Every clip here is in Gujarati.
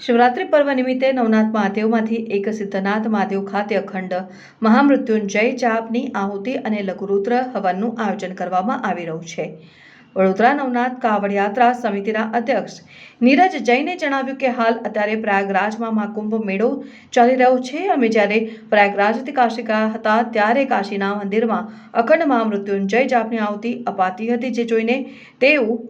શિવરાત્રિ પર્વ નિમિત્તે નવનાથ મહાદેવમાંથી એક સિદ્ધનાથ મહાદેવ ખાતે અખંડ મહામૃત્યુંજય જાપની આહુતિ અને લઘુરુદ્ર હવનનું આયોજન કરવામાં આવી રહ્યું છે। વડોદરા નવનાથ કાવડ યાત્રા સમિતિના અધ્યક્ષ નીરજ જૈને જણાવ્યું કે હાલ અત્યારે પ્રયાગરાજમાં મહાકુંભ મેળો ચાલી રહ્યો છે। અમે જ્યારે પ્રયાગરાજથી કાશી ગયા હતા ત્યારે કાશીના મંદિરમાં અખંડ મહામૃત્યુંજય જાપની આહુતિ અપાતી હતી, જે જોઈને તેવું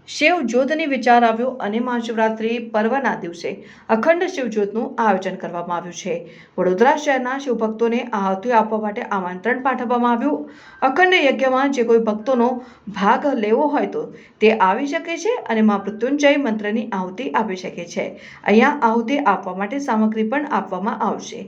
શિવજ્યોતની વિચાર આવ્યો અને મહાશિવરાત્રિ પર્વના દિવસે અખંડ શિવજ્યોતનું આયોજન કરવામાં આવ્યું છે। વડોદરા શહેરના શિવભક્તોને આહુતિ આપવા માટે આમંત્રણ પાઠવવામાં આવ્યું। અખંડ યજ્ઞમાં જે કોઈ ભક્તોનો ભાગ લેવો હોય તો તે આવી શકે છે અને મહામૃત્યુંજય મંત્રની આહુતિ આપી શકે છે। અહીંયા આહુતિ આપવા માટે સામગ્રી પણ આપવામાં આવશે।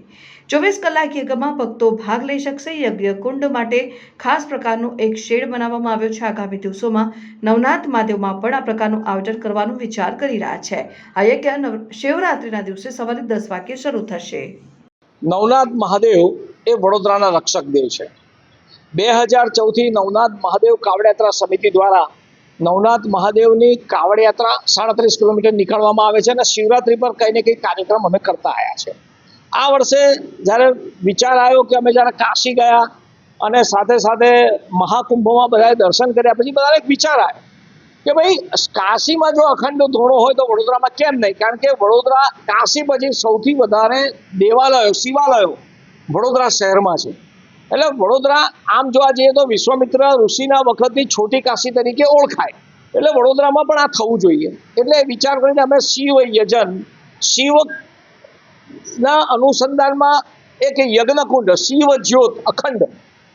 24 કલાક યજ્ઞમાં ભક્તો ભાગ લઈ શકશે। યજ્ઞ કુંડ માટે ખાસ પ્રકારનો એક શેડ બનાવવામાં આવ્યો છે। આગામી દિવસોમાં નવનાથ મહાદેવમાં પણ આ પ્રકારનું આયોજન કરવાનો વિચાર કરી રહ્યા છે। આ યજ્ઞ શિવરાત્રિના દિવસે સવારે 10 વાગ્યે શરૂ થશે। નવનાથ મહાદેવ એ વડોદરાના રક્ષક દેવ છે। 2014 થી નવનાથ મહાદેવ કાવડ યાત્રા સમિતિ દ્વારા નવનાથ મહાદેવની કાવડ યાત્રા 37 કિલોમીટર નીકળવામાં આવે છે અને શિવરાત્રિ પર કંઈ ને કંઈ કાર્યક્રમ અમે કરતા આવ્યા છે। આ વર્ષે જ્યારે વિચાર આવ્યો કે અમે જ્યારે કાશી ગયા અને સાથે સાથે મહાકુંભમાં બધાએ દર્શન કર્યા પછી બધાને એક વિચાર આવ્યો કે ભાઈ કાશીમાં જો અખંડ ધોળો હોય તો વડોદરામાં કેમ નહીં, કારણ કે વડોદરા કાશી પછી સૌથી વધારે દેવાલયો શિવાલયો વડોદરા શહેરમાં છે। એટલે વડોદરા આમ જોવા જઈએ તો વિશ્વામિત્ર ઋષિના વખતની છોટી કાશી તરીકે ઓળખાય, એટલે વડોદરામાં પણ આ થવું જોઈએ। એટલે વિચાર કરીને અમે શિવ યજન શિવના અનુસંધાનમાં એક યજ્ઞકુંડ શિવ જ્યોત અખંડ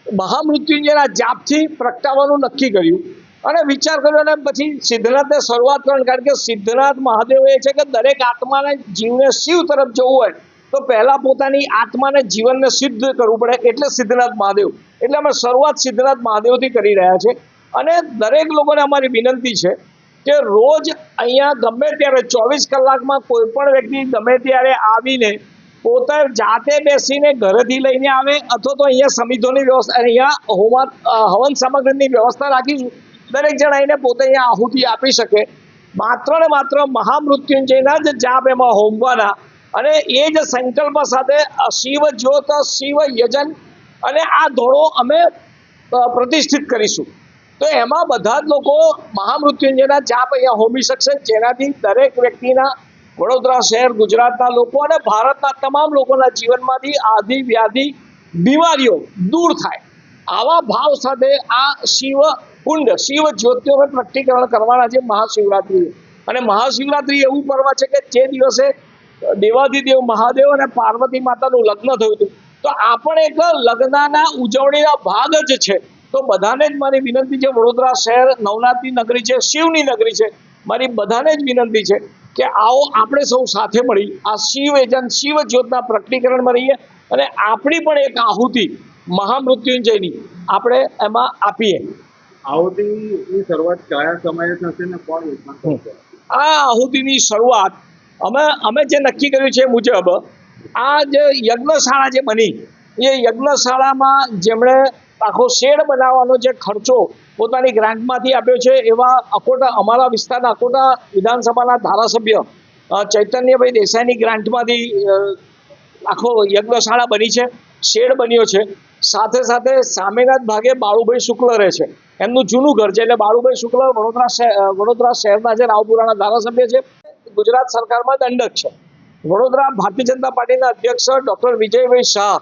મહામૃત્યુંજયના જાપથી પ્રગટાવવાનું નક્કી કર્યું અને વિચાર કર્યો અને પછી સિદ્ધનાથને શરૂઆત કરવાની, કારણ કે સિદ્ધનાથ મહાદેવ એ છે કે દરેક આત્માને જીવને શિવ તરફ જવું હોય તો પહેલાં પોતાની આત્માને જીવનને સિદ્ધ કરવું પડે, એટલે સિદ્ધનાથ મહાદેવ। એટલે અમે શરૂઆત સિદ્ધનાથ મહાદેવથી કરી રહ્યા છીએ અને દરેક લોકોને અમારી વિનંતી છે કે રોજ અહીંયા ગમે ત્યારે 24 કલાકમાં કોઈ પણ વ્યક્તિ ગમે ત્યારે આવીને પોતે જાતે બેસીને ઘરેથી લઈને આવે અથવા તો અહીંયા સમિતિઓની વ્યવસ્થા અહીંયા હવન સામગ્રીની વ્યવસ્થા રાખીશું। દરેક જણ આવીને પોતે અહીંયા આહુતિ આપી શકે। માત્ર ને માત્ર મહામૃત્યુંજયના જ જાપ એમાં હોમવાના અને એ જ સંકલ્પ સાથે શિવ જ્યોત શિવ યજન અને આ ધોળો અમે પ્રતિષ્ઠિત કરીશું। તો એમાં બધા જ લોકો મહામૃત્યુંજયના જાપ અહીંયા હોમી શકશે, જેનાથી દરેક વ્યક્તિના વડોદરા શહેર ગુજરાતના લોકો અને ભારતના તમામ લોકોના જીવનમાંથી આધિ વ્યાધિ બીમારીઓ દૂર થાય। આવા ભાવ સાથે આ શિવ કુંડ શિવ જ્યોતિઓને પ્રગટીકરણ કરવાના છે મહાશિવરાત્રિએ। અને મહાશિવરાત્રિ એવું પર્વ છે કે જે દિવસે દેવાધિદેવ મહાદેવ અને પાર્વતી માતાનું લગ્ન થયું હતું, તો આ પણ એક લગ્નના ઉજવણીના ભાગ જ છે। તો બધાને જ મારી વિનંતી છે, વડોદરા શહેર નવનાથની નગરી છે, શિવની નગરી છે, મારી બધાને જ વિનંતી છે કે આવો આપણે સૌ સાથે મળી આ શિવ યજન શિવ જ્યોતના પ્રગટીકરણમાં રહીએ અને આપણી પણ એક આહુતિ મહામૃત્યુંજયની આપણે એમાં આપીએ। આહુતિની શરૂઆત કયા સમયે થશે ને કોણ કરશે? આ આહુતિની શરૂઆત અમે જે નક્કી કર્યું છે મુજબ આ જે યજ્ઞશાળા જે બની એ યજ્ઞશાળામાં જેમણે આખો શેડ બનાવવાનો જે ખર્ચો પોતાની ગ્રાન્ટમાંથી આપ્યો છે એવા અકોટા અમારા વિસ્તારના અકોટા વિધાનસભાના ધારાસભ્ય ચૈતન્યભાઈ દેસાઈની ગ્રાન્ટમાંથી આખો યજ્ઞશાળા બની છે, શેડ બન્યો છે। સાથે સાથે સામેના જ ભાગે બાળુભાઈ શુક્લ રહે છે, એમનું જૂનું ઘર છે, એટલે બાળુભાઈ શુક્લ વડોદરા શહેરના છે, રાવપુરાના ધારાસભ્ય છે, ગુજરાત સરકારમાં દંડક છે। વડોદરા ભારતીય જનતા પાર્ટીના અધ્યક્ષ ડૉક્ટર વિજયભાઈ શાહ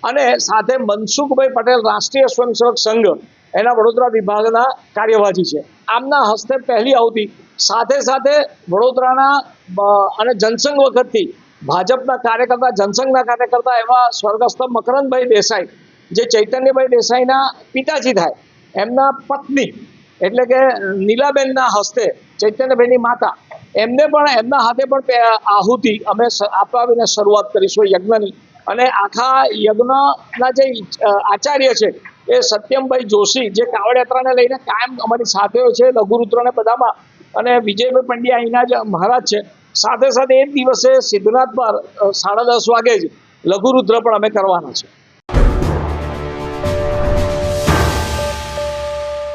અને સાથે મનસુખભાઈ પટેલ રાષ્ટ્રીય સ્વયંસેવક સંઘ એના વડોદરા વિભાગના કાર્યવાહી છે, આમના હસ્તે પહેલી આહુતિ। સાથે સાથે વડોદરાના અને જનસંઘ વખતથી ભાજપના કાર્યકર્તા જનસંઘના કાર્યકર્તા એવા સ્વર્ગસ્થ મકરંદભાઈ દેસાઈ જે ચૈતન્યભાઈ દેસાઈના પિતાજી થાય એમના પત્ની એટલે કે નીલાબેનના હસ્તે ચૈતન્યભાઈની માતા એમને પણ એમના હાથે પણ આહુતિ અમે અપાવીને શરૂઆત કરીશું યજ્ઞની। અને આખા યજ્ઞના જે આચાર્ય છે એ સત્યમભાઈ જોશી જે કાવડ યાત્રાને લઈને કાયમ અમારી સાથે હોય છે લઘુરુદ્રને બધામાં, અને વિજયભાઈ પંડ્યા અહીંના જ મહારાજ છે। સાથે સાથે એ જ દિવસે સિદ્ધનાથ પર 10:30 વાગે જ લઘુરુદ્ર પણ અમે કરવાના છે।